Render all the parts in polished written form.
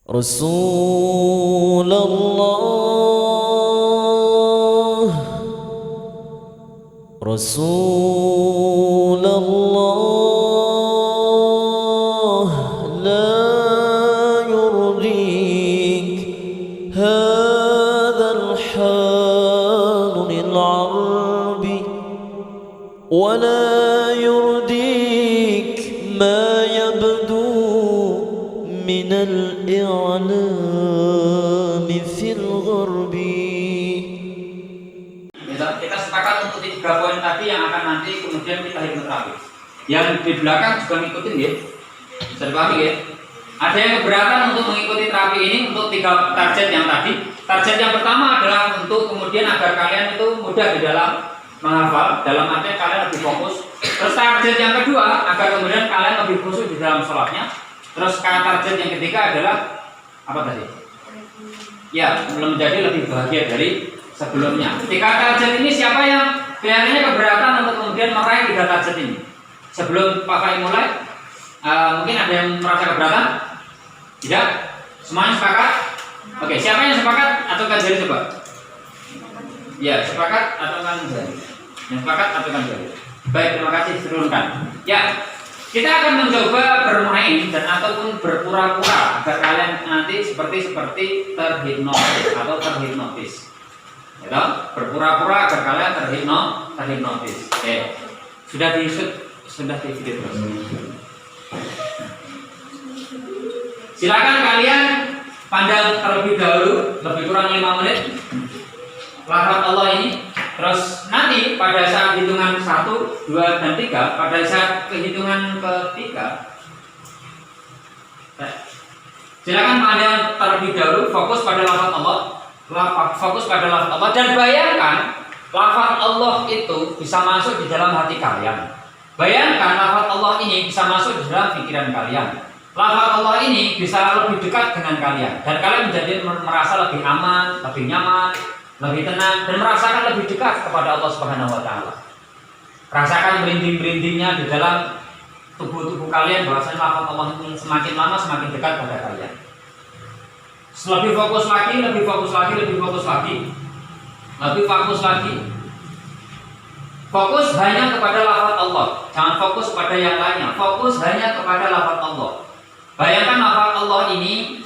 رسول الله رسول الله لا يرضيك هذا الحال للعرب ولا يرضيك ما يبدو من الإعلام في الغرب. Kita sepakat untuk 3 poin tadi yang akan nanti kemudian kita hipnoterapi. Yang di belakang juga ngikutin ya. Bisa dipahami ya. Ada yang keberatan untuk mengikuti terapi ini untuk 3 target yang tadi. Target yang pertama adalah untuk kemudian agar kalian itu mudah di dalam menghafal, dalam artian kalian lebih fokus. Terus target yang kedua agar kemudian kalian lebih khusyuk di dalam sholatnya. Terus target yang ketiga adalah apa tadi? Ya, menjadi lebih bahagia dari sebelumnya. 3 target ini siapa yang kelihatannya keberatan untuk kemudian meraih 3 target ini? Sebelum Pak Fai mulai, mungkin ada yang merasa keberatan? Tidak? Semuanya sepakat? Oke, siapa yang sepakat? Ataukan jari coba? Ya, sepakat ataukan jari? Yang sepakat ataukan jari? Baik, terima kasih, turunkan. Ya, kita akan mencoba bermain dan ataupun berpura-pura agar kalian nanti seperti terhipnotis atau terhipnotis. Ya, berpura-pura agar kalian terhipnotis. Oke. Sudah di video terus. Silakan kalian pandang terlebih dahulu, lebih kurang 5 menit. Lafaz Allah ini. Terus nanti pada saat hitungan 1, 2, dan 3, pada saat kehitungan ketiga, silakan kalian terlebih dahulu fokus pada lafaz Allah, dan bayangkan lafaz Allah itu bisa masuk di dalam hati kalian. Bayangkan lafaz Allah ini bisa masuk di dalam pikiran kalian. Lafaz Allah ini bisa lebih dekat dengan kalian dan kalian menjadi merasa lebih aman, lebih nyaman, lebih tenang dan merasakan lebih dekat kepada Allah Subhanahu wa taala. Rasakan merinding-merindingnya di dalam tubuh kalian bahwasanya lafaz Allah ini semakin lama semakin dekat pada kalian. Lebih fokus lagi. Fokus hanya kepada lafaz Allah. Jangan fokus pada yang lainnya. Fokus hanya kepada lafaz Allah. Bayangkan lafaz Allah ini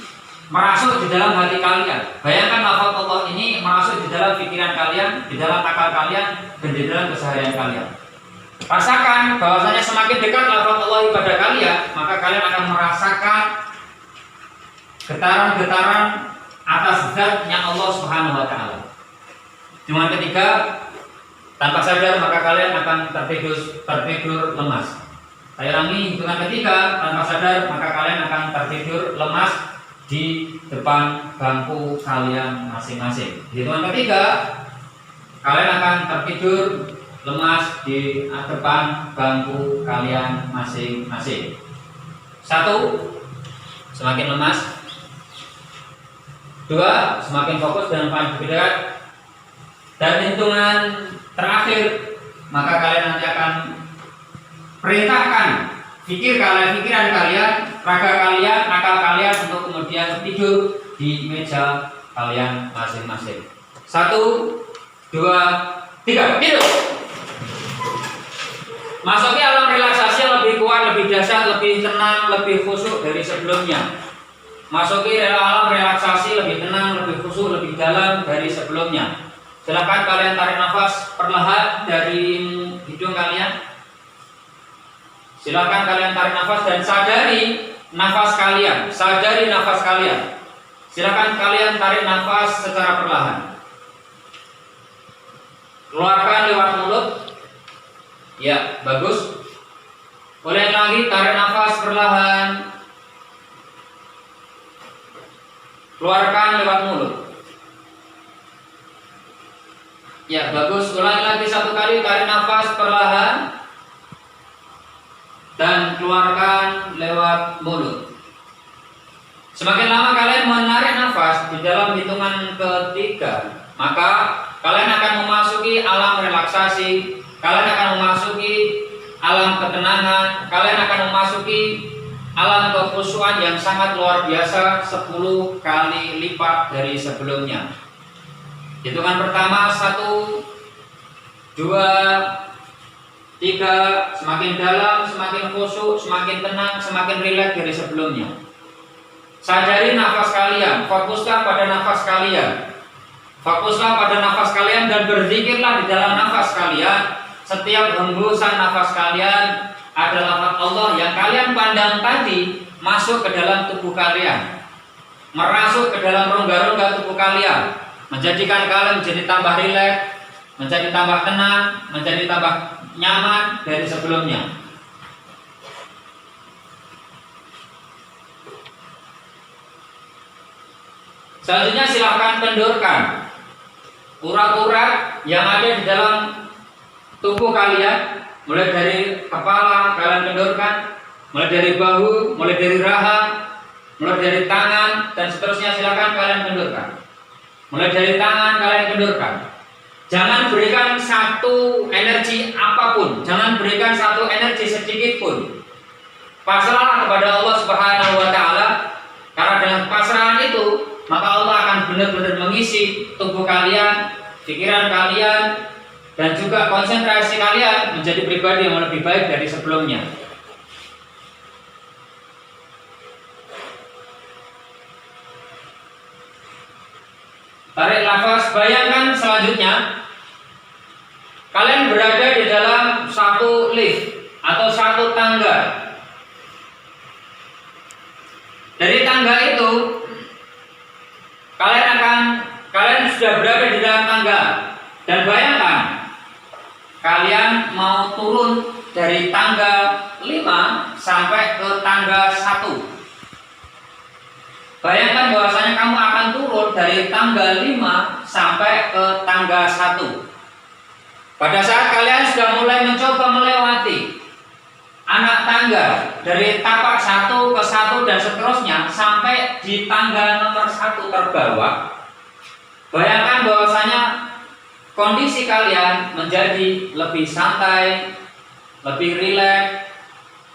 merasuk di dalam hati kalian. Bayangkan lafaz Allah ini merasuk di dalam pikiran kalian, di dalam akal kalian, dan di dalam keseharian kalian. Rasakan bahwasanya semakin dekat lafaz Allah pada kalian, maka kalian akan merasakan getaran-getaran atas zatnya Allah Subhanahu wa taala. Cuma ketiga, tanpa sadar maka kalian akan tertidur lemas. Saya ulangi, hitungan ketiga, tanpa sadar maka kalian akan tertidur lemas di depan bangku kalian masing-masing. Hitungan ketiga, kalian akan tertidur lemas di depan bangku kalian masing-masing. 1, semakin lemas. 2, semakin fokus dan paling dekat. Dan hitungan terakhir, maka kalian nanti akan perintahkan pikiran kalian, raga kalian, akal kalian untuk kemudian tidur di meja kalian masing-masing. 1, 2, 3, tidur. Masuki alam relaksasi lebih kuat, lebih dahsyat, lebih tenang, lebih khusyuk dari sebelumnya. Masuki alam relaksasi lebih tenang, lebih khusyuk, lebih dalam dari sebelumnya. Silakan kalian tarik nafas perlahan dari hidung kalian. Silakan kalian tarik nafas dan sadari nafas kalian. Silakan kalian tarik nafas secara perlahan. Keluarkan lewat mulut. Ya, bagus. Ulangi lagi, tarik nafas perlahan. Keluarkan lewat mulut. Ya, bagus. Ulangi lagi 1 kali, tarik nafas perlahan dan keluarkan lewat mulut. Semakin lama kalian menarik nafas di dalam hitungan ketiga, maka kalian akan memasuki alam relaksasi, kalian akan memasuki alam ketenangan, kalian akan memasuki alam kekhusyuan yang sangat luar biasa 10 kali lipat dari sebelumnya. Hitungan pertama 1, 2, 3, semakin dalam, semakin khusyuk, semakin tenang, semakin rileks dari sebelumnya. Sadari nafas kalian, fokuslah pada nafas kalian. Fokuslah pada nafas kalian dan berzikirlah di dalam nafas kalian. Setiap hembusan nafas kalian adalah lafaz Allah yang kalian pandang tadi masuk ke dalam tubuh kalian, merasuk ke dalam rongga-rongga tubuh kalian, menjadikan kalian menjadi tambah rileks, menjadi tambah tenang, menjadi tambah nyaman dari sebelumnya. Selanjutnya silahkan kendurkan urat-urat yang ada di dalam tubuh kalian, mulai dari kepala kalian kendurkan, mulai dari bahu, mulai dari rahang, mulai dari tangan dan seterusnya silakan kalian kendurkan. Mulai dari tangan kalian kendurkan. Jangan berikan satu energi apapun, jangan berikan satu energi sedikit pun. Pasrahlah kepada Allah Subhanahu wa taala, karena dengan pasrahan itu maka Allah akan benar-benar mengisi tubuh kalian, pikiran kalian, dan juga konsentrasi kalian menjadi pribadi yang lebih baik dari sebelumnya. Tarik nafas, bayangkan selanjutnya kalian berada di dalam satu lift atau satu tangga. Dari tangga itu kalian sudah berada di dalam tangga, dan bayangkan kalian mau turun dari tangga 5 sampai ke tangga 1. Bayangkan bahwasanya kamu akan turun dari tangga 5 sampai ke tangga 1. Pada saat kalian sudah mulai mencoba melewati anak tangga dari tapak 1 ke 1 dan seterusnya sampai di tangga nomor 1 terbawah, bayangkan bahwasanya kondisi kalian menjadi lebih santai, lebih rileks,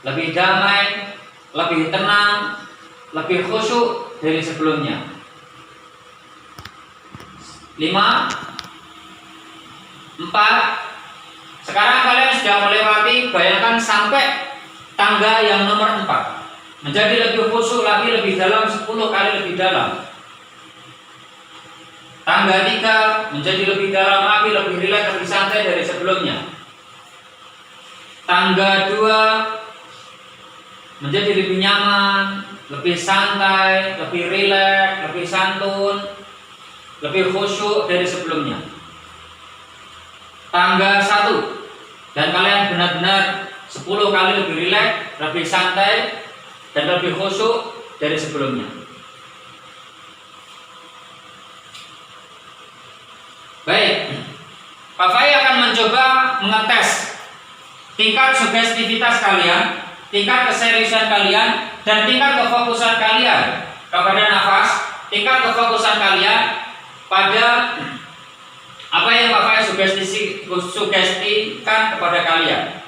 lebih damai, lebih tenang, lebih khusyuk dari sebelumnya. 5, 4. Sekarang kalian sudah melewati, bayangkan sampai tangga yang nomor 4. Menjadi lebih khusyuk lagi, lebih dalam, 10 kali lebih dalam. Tangga 3 menjadi lebih dalam lagi, lebih rileks, lebih santai dari sebelumnya. Tangga 2 menjadi lebih nyaman, lebih santai, lebih rileks, lebih santun, lebih khusyuk dari sebelumnya. Tangga 1, dan kalian benar-benar 10 kali lebih rileks, lebih santai, dan lebih khusyuk dari sebelumnya. Baik, Pak Fai akan mencoba mengetes tingkat sugestivitas kalian, tingkat keseriusan kalian, dan tingkat kefokusan kalian kepada nafas, tingkat kefokusan kalian pada apa yang Pak Fai sugestikan kepada kalian.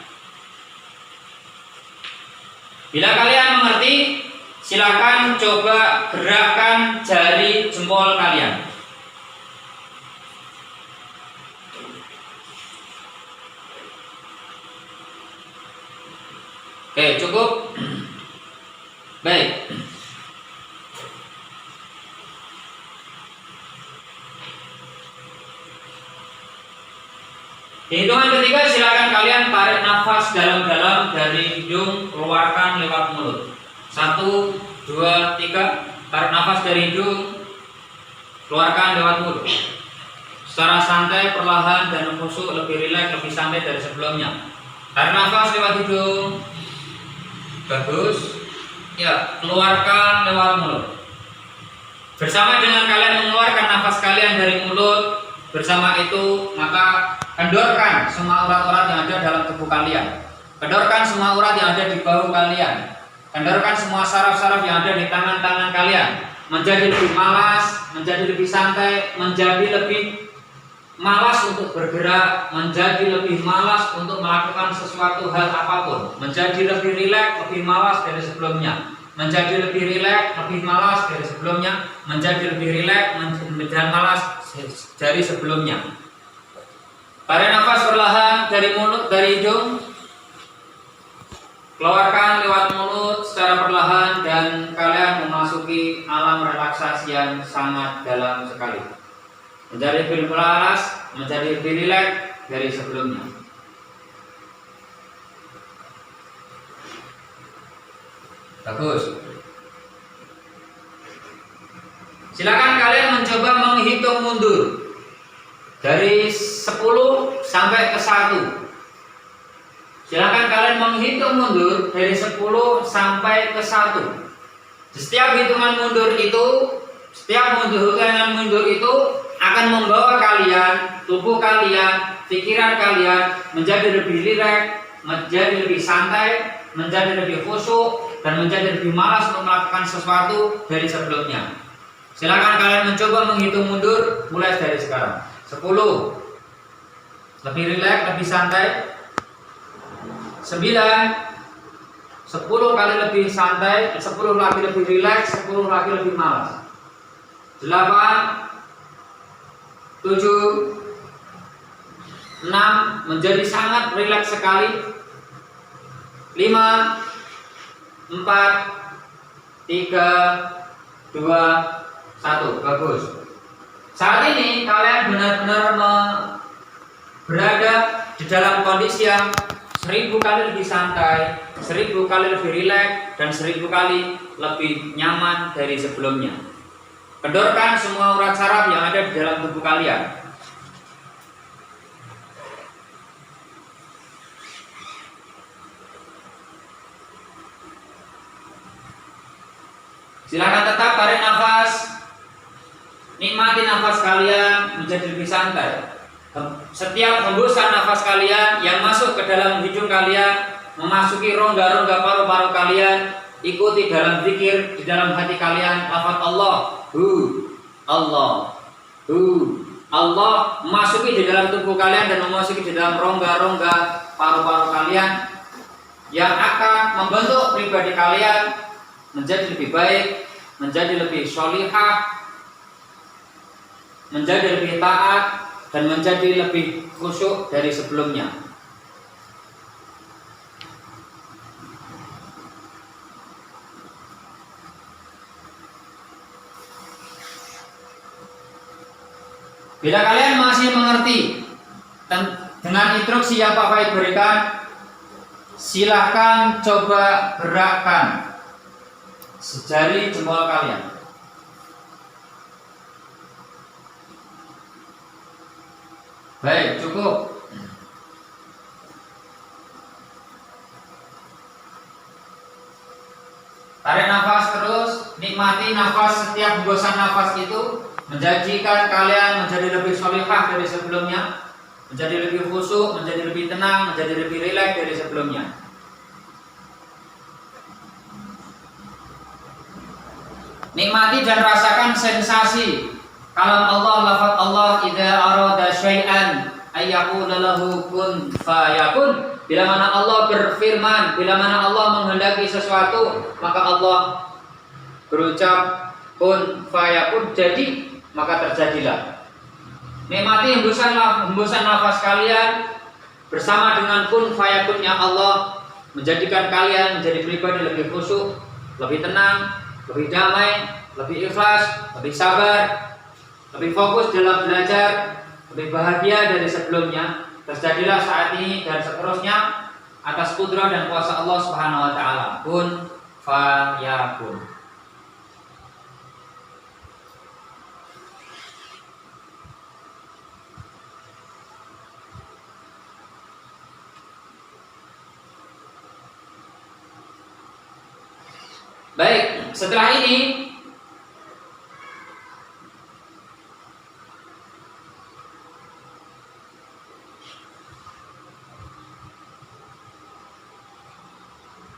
Bila kalian mengerti, silakan coba gerakkan jari jempol kalian. Oke, cukup. Baik. Di hitungan ketiga silakan kalian tarik nafas dalam-dalam dari hidung, keluarkan lewat mulut. 1, 2, 3. Tarik nafas dari hidung, keluarkan lewat mulut. Secara santai, perlahan, dan khusyuk, lebih rileks, lebih santai dari sebelumnya. Tarik nafas lewat hidung. Bagus. Ya, keluarkan lewat mulut. Bersama dengan kalian mengeluarkan nafas kalian dari mulut, bersama itu maka kendorkan semua urat-urat yang ada dalam tubuh kalian. Kendorkan semua urat yang ada di bahu kalian. Kendorkan semua saraf-saraf yang ada di tangan-tangan kalian. Menjadi lebih malas, menjadi lebih santai, menjadi lebih malas untuk bergerak, menjadi lebih malas untuk melakukan sesuatu hal apapun, menjadi lebih rileks, lebih malas dari sebelumnya, menjadi lebih rileks, lebih malas dari sebelumnya, menjadi lebih rileks, dan malas dari sebelumnya. Tarik nafas perlahan dari mulut, dari hidung, keluarkan lewat mulut secara perlahan, dan kalian memasuki alam relaksasi yang sangat dalam sekali. Menjadi lebih malas, menjadi lebih rileks dari sebelumnya. Bagus. Silakan kalian mencoba menghitung mundur dari 10 sampai ke 1. Silakan kalian menghitung mundur dari 10 sampai ke 1. Setiap hitungan mundur itu, hitungan mundur itu akan membawa kalian, tubuh kalian, pikiran kalian menjadi lebih rileks, menjadi lebih santai, menjadi lebih khusyuk, dan menjadi lebih malas untuk melakukan sesuatu dari sebelumnya. Silakan kalian mencoba menghitung mundur mulai dari sekarang. 10, lebih rileks, lebih santai. 9, 10 kali lebih santai, 10 lagi lebih rileks, 10 lagi lebih malas. 8, 7, 6 menjadi sangat rileks sekali. 5, 4, 3, 2, 1. Bagus. Saat ini kalian benar-benar berada di dalam kondisi yang 1000 kali lebih santai, 1000 kali lebih rileks, dan 1000 kali lebih nyaman dari sebelumnya. Kendorkan semua urat saraf yang ada di dalam tubuh kalian. Silakan tetap tarik nafas. Nikmati nafas kalian menjadi lebih santai. Setiap hembusan nafas kalian yang masuk ke dalam hidung kalian, memasuki rongga-rongga paru-paru kalian, ikuti dalam zikir di dalam hati kalian, lafaz Allah, Allah, Allah, memasuki di dalam tubuh kalian dan memasuki di dalam rongga-rongga paru-paru kalian yang akan membentuk pribadi kalian menjadi lebih baik, menjadi lebih sholihah, menjadi lebih taat, dan menjadi lebih khusyuk dari sebelumnya. Bila kalian masih mengerti dengan instruksi yang Pak Faid berikan, silahkan coba gerakkan sejari jempol kalian. Baik, cukup. Tarik nafas terus, nikmati nafas. Setiap hembusan nafas itu menjanjikan kalian menjadi lebih sholihah dari sebelumnya, menjadi lebih khusyuk, menjadi lebih tenang, menjadi lebih rileks dari sebelumnya. Nikmati dan rasakan sensasi kalam Allah, lafaz Allah, idza arada syai'an ayyaqula lahu kun fayakun. Bila mana Allah berfirman, bila mana Allah menghendaki sesuatu, maka Allah berucap kun fayakun, jadi maka terjadilah. Nikmati hembusan nafas kalian bersama dengan kun fayakunnya Allah, menjadikan kalian menjadi pribadi lebih khusyuk, lebih tenang, lebih damai, lebih ikhlas, lebih sabar, lebih fokus dalam belajar, lebih bahagia dari sebelumnya. Terjadilah saat ini dan seterusnya atas kudrah dan kuasa Allah Subhanahu wa taala. Kun fayakun. Baik, setelah ini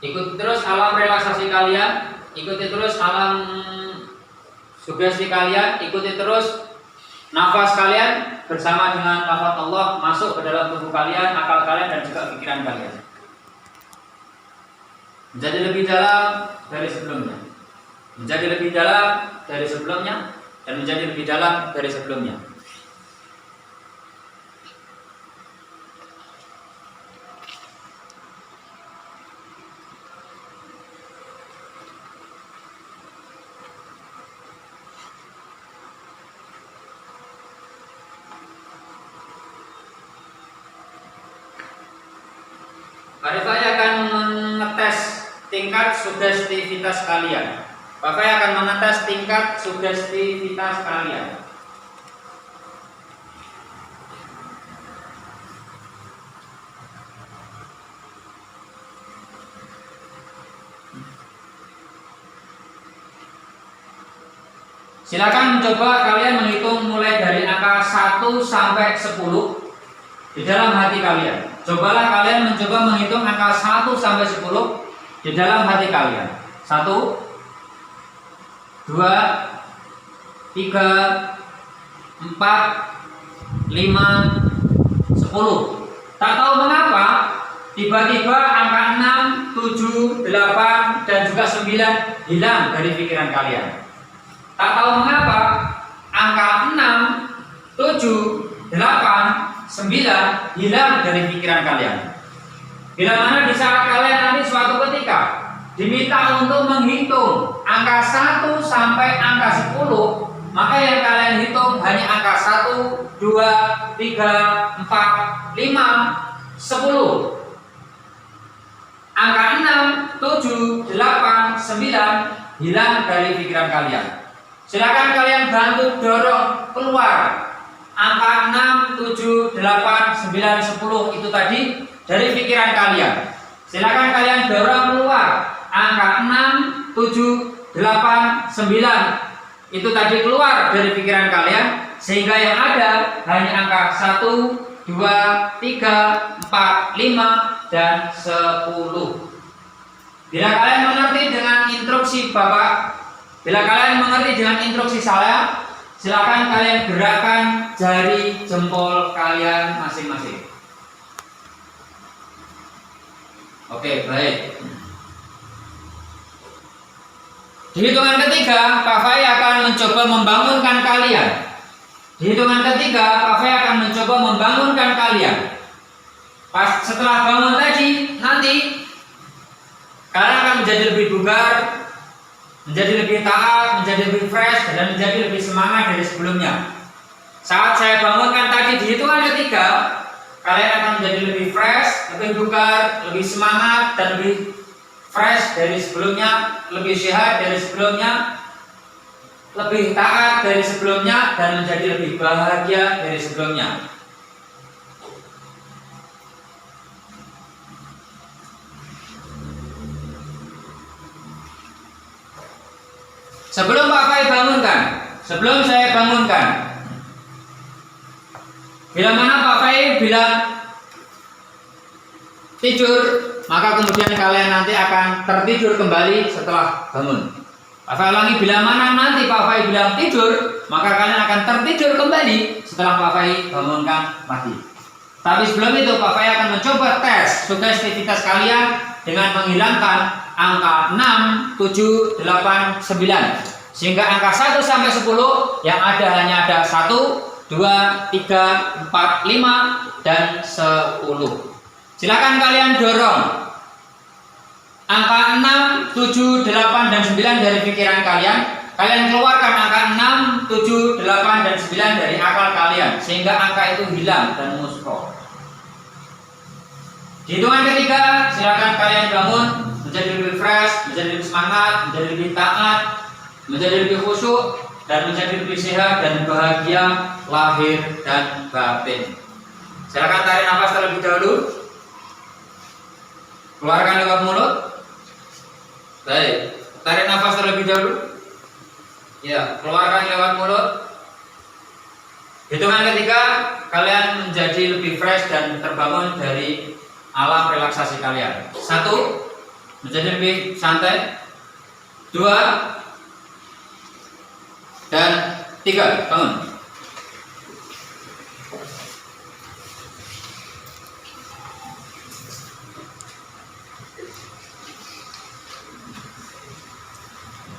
ikuti terus alam relaksasi kalian, ikuti terus alam sugesti kalian, ikuti terus nafas kalian bersama dengan lafaz Allah masuk ke dalam tubuh kalian, akal kalian dan juga pikiran kalian. Menjadi lebih dalam dari sebelumnya. Menjadi lebih dalam dari sebelumnya dan menjadi lebih dalam dari sebelumnya. Pak akan mengetes tingkat sugestivitas kalian. Pak akan mengetes tingkat sugestivitas kalian. Silakan mencoba kalian menghitung mulai dari angka 1 sampai 10 di dalam hati kalian. Cobalah kalian mencoba menghitung angka 1 sampai 10 di dalam hati kalian. 1, 2, 3, 4, 5, 10. Tak tahu mengapa tiba-tiba angka 6, 7, 8 dan juga 9 hilang dari pikiran kalian. Tak tahu mengapa angka 6, 7, 8, 9 hilang dari pikiran kalian. Bila mana di saat kalian nanti suatu ketika diminta untuk menghitung angka 1 sampai angka 10, maka yang kalian hitung hanya angka 1, 2, 3, 4, 5, 10. Angka 6, 7, 8, 9 hilang dari pikiran kalian. Silakan kalian bantu dorong keluar angka 6, 7, 8, 9, 10 itu tadi dari pikiran kalian. Silakan kalian dorong keluar angka 6, 7, 8, 9 itu tadi keluar dari pikiran kalian, sehingga yang ada hanya angka 1, 2, 3, 4, 5 dan 10. Bila kalian mengerti dengan instruksi Bapak, bila kalian mengerti dengan instruksi saya, silakan kalian gerakkan jari jempol kalian masing-masing. Oke, baik. Di hitungan ketiga, Pak Fai akan mencoba membangunkan kalian. Di hitungan ketiga, Pak Fai akan mencoba membangunkan kalian. Pas setelah bangun tadi, nanti kalian akan menjadi lebih bugar, menjadi lebih taat, menjadi lebih fresh, dan menjadi lebih semangat dari sebelumnya. Saat saya bangunkan tadi di hitungan ketiga, kalian akan menjadi lebih fresh, lebih bugar, lebih semangat, dan lebih fresh dari sebelumnya, lebih sehat dari sebelumnya, lebih taat dari sebelumnya, dan menjadi lebih bahagia dari sebelumnya. Sebelum Pak Fai bangunkan, sebelum saya bangunkan, bila mana Pak Fai bilang tidur, maka kemudian kalian nanti akan tertidur kembali setelah bangun. Pak Fai ulangi, bila mana nanti Pak Fai bilang tidur, maka kalian akan tertidur kembali setelah Pak Fai bangunkan lagi. Tapi sebelum itu Pak Fai akan mencoba tes sugestivitas kalian dengan menghilangkan angka 6, 7, 8, 9. Sehingga angka 1 sampai 10 yang ada hanya ada 1, 2, 3, 4, 5 dan 10. Silakan kalian dorong angka 6, 7, 8 dan 9 dari pikiran kalian. Kalian keluarkan angka 6, 7, 8 dan 9 dari akal kalian sehingga angka itu hilang dan musnah. Di hitungan ketiga, silakan kalian bangun menjadi lebih fresh, menjadi lebih semangat, menjadi lebih taat, menjadi lebih khusyuk, dan menjadi lebih sehat dan bahagia lahir dan batin. Silakan tarik nafas terlebih dahulu. Keluarkan lewat mulut. Baik, tarik nafas terlebih dahulu. Ya, keluarkan lewat mulut. Hitungan ketiga, kalian menjadi lebih fresh dan terbangun dari alam relaksasi kalian. 1, menjadi lebih santai. 2 dan 3, bangun.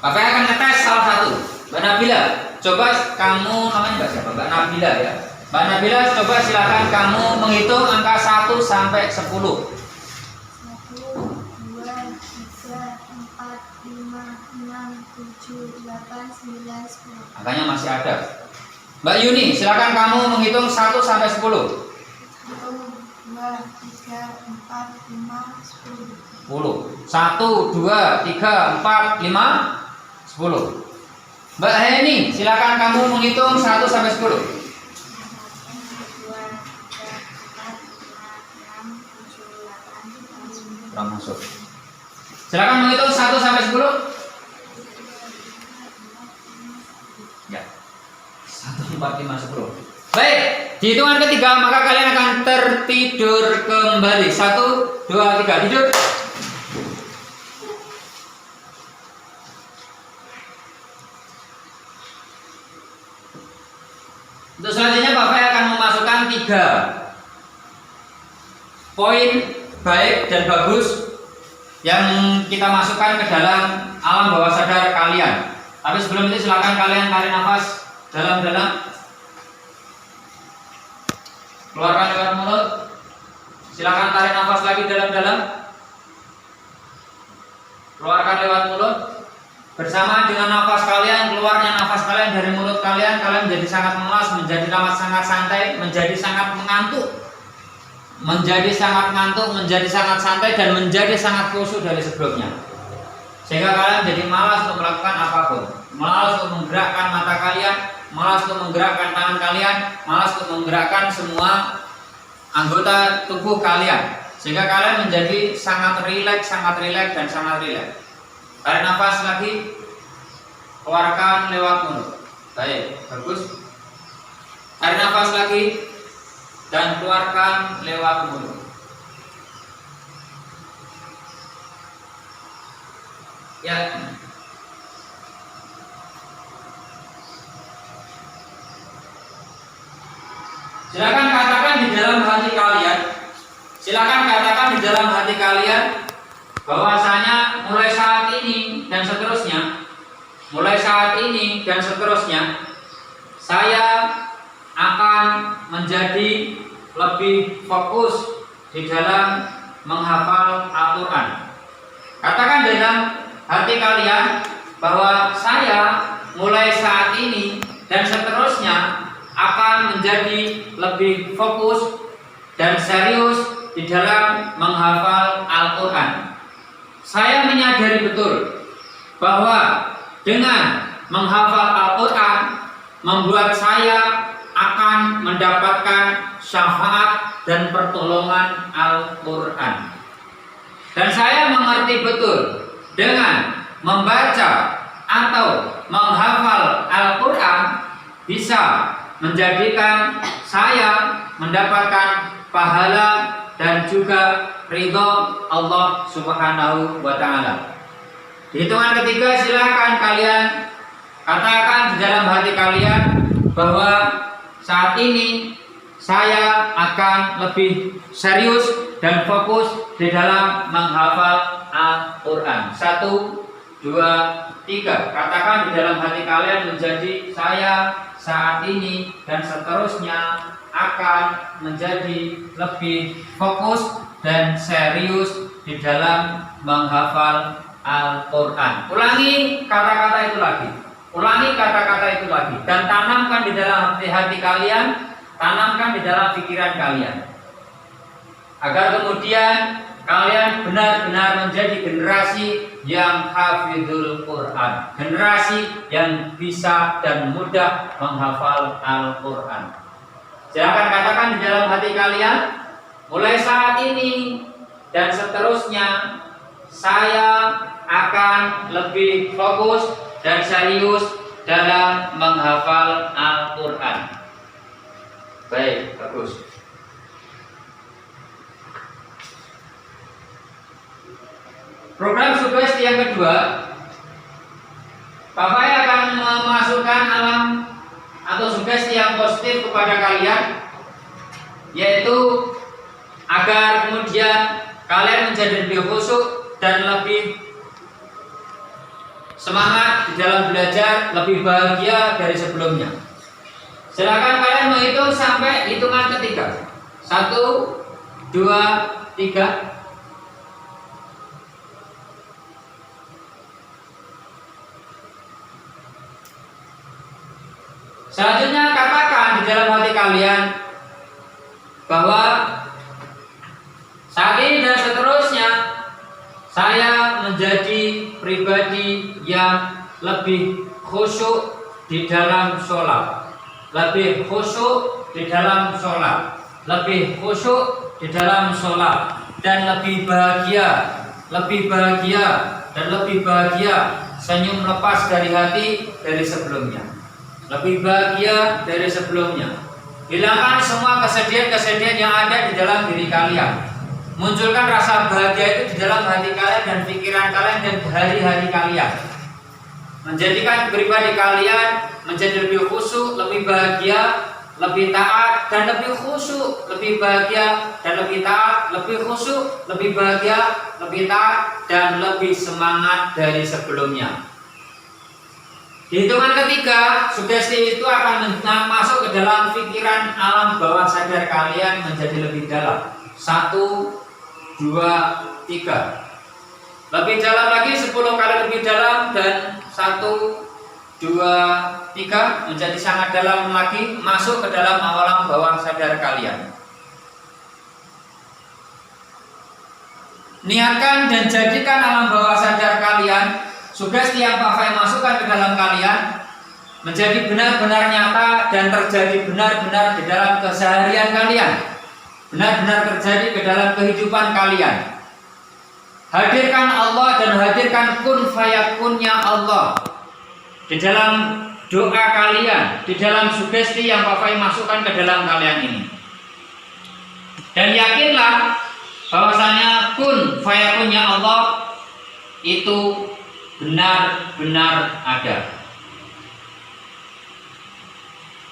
Bapak akan ngetes salah satu. Mbak Nabila, coba kamu namanya Mbak siapa? Mbak Nabila ya. Mbak Nabila, coba silakan kamu menghitung angka 1 sampai 10. 1, 2, 3, 4, 5, 6, 7, 8, 9, 10. Angkanya masih ada. Mbak Yuni, silakan kamu menghitung 1 sampai 10. 1, 2, 3, 4, 5, 10. 10. 1, 2, 3, 4, 5, 10. Mbak Heni, silakan kamu menghitung 1 sampai 10. 1, 2, 3, 4, 5, 6, 7, 8, 9, 10. Kurang masuk. Silakan menghitung 1 sampai 10. Ya. 1, 4, 5, 10. Baik, di hitungan ketiga maka kalian akan tertidur kembali. 1, 2, 3, tidur. Untuk selanjutnya Bapak akan memasukkan 3 poin baik dan bagus yang kita masukkan ke dalam alam bawah sadar kalian. Tapi sebelum itu silakan kalian tarik nafas dalam-dalam. Keluarkan lewat mulut. Silakan tarik nafas lagi dalam-dalam. Keluarkan lewat mulut. Bersama dengan nafas kalian, keluarnya nafas kalian dari mulut kalian, kalian menjadi sangat malas, menjadi sangat santai, menjadi sangat mengantuk, menjadi sangat ngantuk, menjadi sangat santai, dan menjadi sangat khusyuk dari sebelumnya. Sehingga kalian jadi malas untuk melakukan apapun, malas untuk menggerakkan mata kalian, malas untuk menggerakkan tangan kalian, malas untuk menggerakkan semua anggota tubuh kalian. Sehingga kalian menjadi sangat rileks, dan sangat rileks. Tarik nafas lagi, keluarkan lewat mulut. Baik, bagus. Tarik nafas lagi dan keluarkan lewat mulut. Ya. Silakan katakan di dalam hati kalian. Silakan katakan di dalam hati kalian bahwasanya mulai saat ini dan seterusnya, saya akan menjadi lebih fokus di dalam menghafal Al-Quran. Katakan dalam hati kalian bahwa saya mulai saat ini dan seterusnya akan menjadi lebih fokus dan serius di dalam menghafal Al-Quran. Saya menyadari betul bahwa dengan menghafal Al-Quran membuat saya akan mendapatkan syafaat dan pertolongan Al-Quran. Dan saya mengerti betul dengan membaca atau menghafal Al-Quran bisa menjadikan saya mendapatkan pahala dan juga ridho Allah Subhanahu wa Ta'ala. Di hitungan ketiga silakan kalian katakan di dalam hati kalian bahwa saat ini saya akan lebih serius dan fokus di dalam menghafal Al-Quran. 1, 2, 3. Katakan di dalam hati kalian menjadi saya saat ini dan seterusnya akan menjadi lebih fokus dan serius di dalam menghafal Al-Quran. Ulangi kata-kata itu lagi. Ulangi kata-kata itu lagi. Dan tanamkan di dalam hati kalian, tanamkan di dalam pikiran kalian. Agar kemudian kalian benar-benar menjadi generasi yang hafizul Quran. Generasi yang bisa dan mudah menghafal Al-Quran. Silakan katakan di dalam hati kalian, mulai saat ini dan seterusnya saya akan lebih fokus dan serius dalam menghafal Al-Quran. Baik, bagus. Program sugesti yang kedua, Bapak akan memasukkan alam atau sugesti yang positif kepada kalian, yaitu agar kemudian kalian menjadi lebih khusyuk dan lebih semangat di dalam belajar, lebih bahagia dari sebelumnya. Silakan kalian menghitung sampai hitungan ketiga. 1, 2, 3. Selanjutnya katakan di dalam hati kalian bahwa saat ini dan seterusnya saya menjadi pribadi yang lebih khusyuk di dalam sholat, lebih khusyuk di dalam sholat, lebih khusyuk di dalam sholat, dan lebih bahagia, lebih bahagia, dan lebih bahagia, senyum lepas dari hati dari sebelumnya. Lebih bahagia dari sebelumnya. Hilangkan semua kesedihan-kesedihan yang ada di dalam diri kalian. Munculkan rasa bahagia itu di dalam hati kalian dan pikiran kalian dan hari-hari kalian. Menjadikan pribadi kalian menjadi lebih khusyuk, lebih bahagia, lebih taat dan lebih khusyuk, lebih bahagia dan lebih taat, lebih khusyuk, lebih bahagia, lebih taat dan lebih semangat dari sebelumnya. Di hitungan ketiga, sugesti itu akan masuk ke dalam pikiran alam bawah sadar kalian menjadi lebih dalam. 1, 2, 3. Lebih dalam lagi 10 kali lebih dalam, dan 1, 2, 3 menjadi sangat dalam lagi, masuk ke dalam alam bawah sadar kalian. Niatkan dan jadikan alam bawah sadar kalian, sugesti yang Pak Fai masukkan ke dalam kalian menjadi benar-benar nyata dan terjadi benar-benar di dalam keseharian kalian, benar-benar terjadi ke dalam kehidupan kalian. Hadirkan Allah dan hadirkan kun fayakunnya Allah di dalam doa kalian, di dalam sugesti yang Pak Fai masukkan ke dalam kalian ini. Dan yakinlah bahwasanya kun fayakunnya Allah itu benar-benar ada.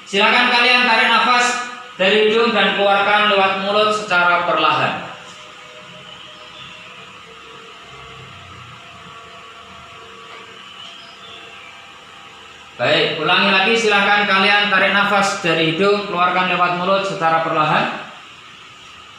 Silakan kalian tarik nafas dari hidung dan keluarkan lewat mulut secara perlahan. Baik, ulangi lagi, silakan kalian tarik nafas dari hidung, keluarkan lewat mulut secara perlahan.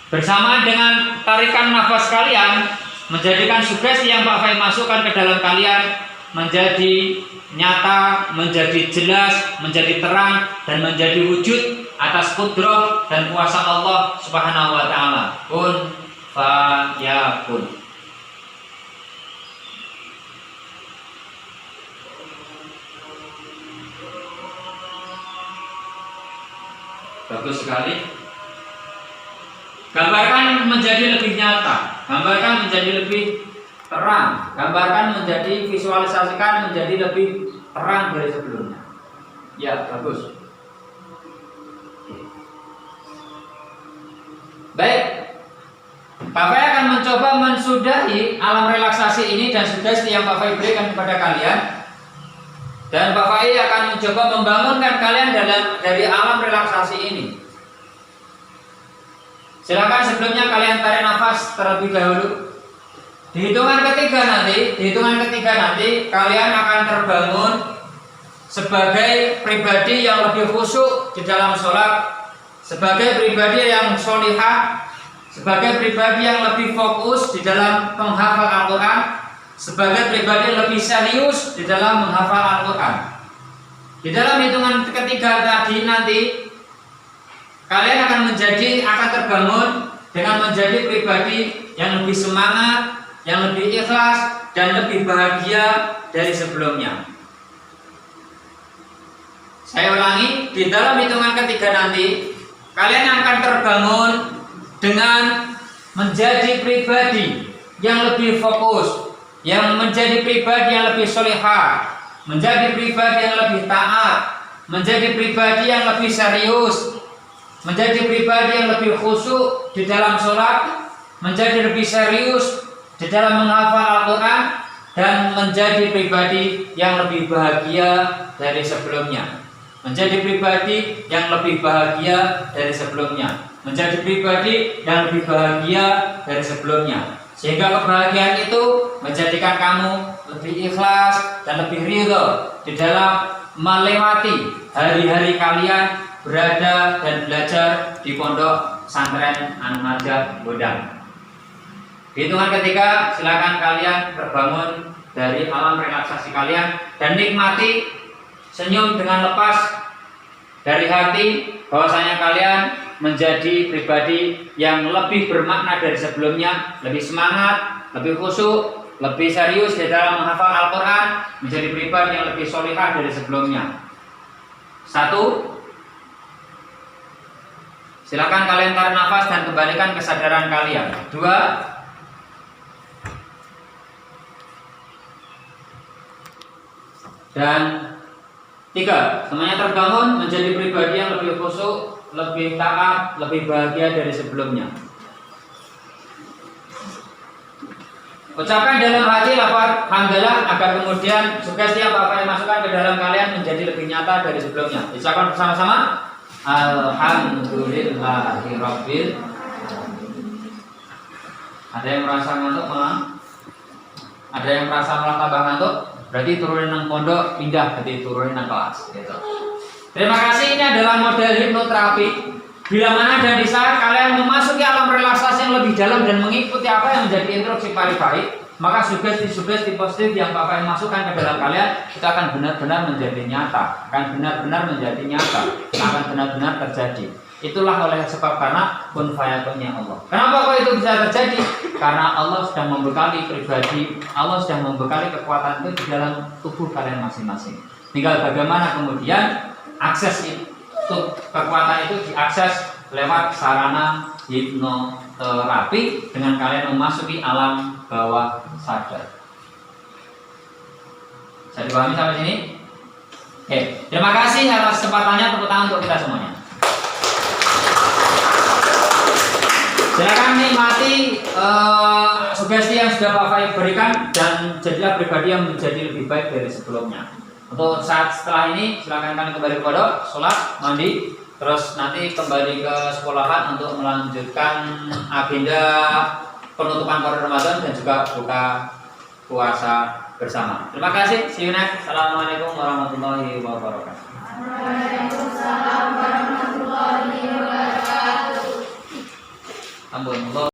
Bersama dengan tarikan nafas kalian, menjadikan sugesti yang Pak Fai masukkan ke dalam kalian menjadi nyata, menjadi jelas, menjadi terang, dan menjadi wujud atas kudrah dan kuasa Allah Subhanahu wa ta'ala. Kun fayakun. Bagus sekali. Gambarkan menjadi lebih nyata, gambarkan menjadi lebih terang, gambarkan menjadi, visualisasikan menjadi lebih terang dari sebelumnya. Ya, bagus. Baik, Pak Fai akan mencoba mensudahi alam relaksasi ini dan sugesti yang Pak Fai berikan kepada kalian. Dan Pak Fai akan mencoba membangunkan kalian dari alam relaksasi ini. Silakan sebelumnya kalian tarik nafas terlebih dahulu. Di hitungan ketiga nanti kalian akan terbangun sebagai pribadi yang lebih khusyuk di dalam sholat, sebagai pribadi yang sholihah, sebagai pribadi yang lebih fokus di dalam menghafal Al-Quran, sebagai pribadi yang lebih serius di dalam menghafal Al-Quran. Di dalam hitungan ketiga tadi nanti kalian akan terbangun dengan menjadi pribadi yang lebih semangat, yang lebih ikhlas, dan lebih bahagia dari sebelumnya. Saya ulangi, di dalam hitungan ketiga nanti kalian akan terbangun dengan menjadi pribadi yang lebih fokus, yang menjadi pribadi yang lebih solehah, menjadi pribadi yang lebih taat, menjadi pribadi yang lebih serius, menjadi pribadi yang lebih khusyuk di dalam sholat, menjadi lebih serius di dalam menghafal Al-Quran, dan menjadi pribadi yang lebih bahagia dari sebelumnya. Menjadi pribadi yang lebih bahagia dari sebelumnya. Menjadi pribadi yang lebih bahagia dari sebelumnya. Sehingga kebahagiaan itu menjadikan kamu lebih ikhlas dan lebih ridho di dalam melewati hari-hari kalian berada dan belajar di pondok pesantren An-Najah Gondang. Hitungan ketiga, silakan kalian terbangun dari alam relaksasi kalian dan nikmati senyum dengan lepas dari hati bahwasanya kalian menjadi pribadi yang lebih bermakna dari sebelumnya, lebih semangat, lebih khusyuk, lebih serius di dalam menghafal Al-Quran, menjadi pribadi yang lebih solihah dari sebelumnya. 1. Silakan kalian tarik nafas dan kembalikan kesadaran kalian. 2. Dan 3, semuanya terbangun menjadi pribadi yang lebih khusyuk, lebih taat, lebih bahagia dari sebelumnya. Ucapkan dalam hati lafaz hamdalah agar kemudian sugesti apa yang masukkan ke dalam kalian menjadi lebih nyata dari sebelumnya. Ucapkan bersama-sama. Alhamdulillahirabbil. Ada yang merasa ngantuk malah? Ada yang merasa malah tambah ngantuk? Berarti turunin nang pondok, pindah berarti turunin nang kelas gitu. Terima kasih, ini adalah model hipnoterapi. Bila mana dan di saat kalian memasuki alam relaksasi yang lebih dalam dan mengikuti apa yang menjadi instruksi pari-pari, maka sugesti-sugesti positif yang Bapak yang masukkan ke dalam kalian itu akan benar-benar menjadi nyata, akan benar-benar menjadi nyata, akan benar-benar terjadi. Itulah oleh sebab karena kun fayakunnya Allah. Kenapa kok itu bisa terjadi? Karena Allah sedang membekali pribadi, Allah sedang membekali kekuatan itu di dalam tubuh kalian masing-masing. Tinggal bagaimana kemudian akses itu, kekuatan itu diakses lewat sarana hipnoterapi dengan kalian memasuki alam bawah sadar. Saya dipahami sampai sini? Oke, terima kasih atas kesempatannya, tepuk tangan untuk kita semuanya. Silakan nikmati sugesti yang sudah Pak Faik berikan dan jadilah pribadi yang menjadi lebih baik dari sebelumnya. Untuk saat setelah ini silakan kalian kembali ke pondok, sholat, mandi, terus nanti kembali ke sekolahan untuk melanjutkan agenda penutupan pada Ramadan dan juga buka puasa bersama. Terima kasih. See you next. Assalamualaikum warahmatullahi wabarakatuh. Waalaikumsalam warahmatullahi wabarakatuh. Ampun.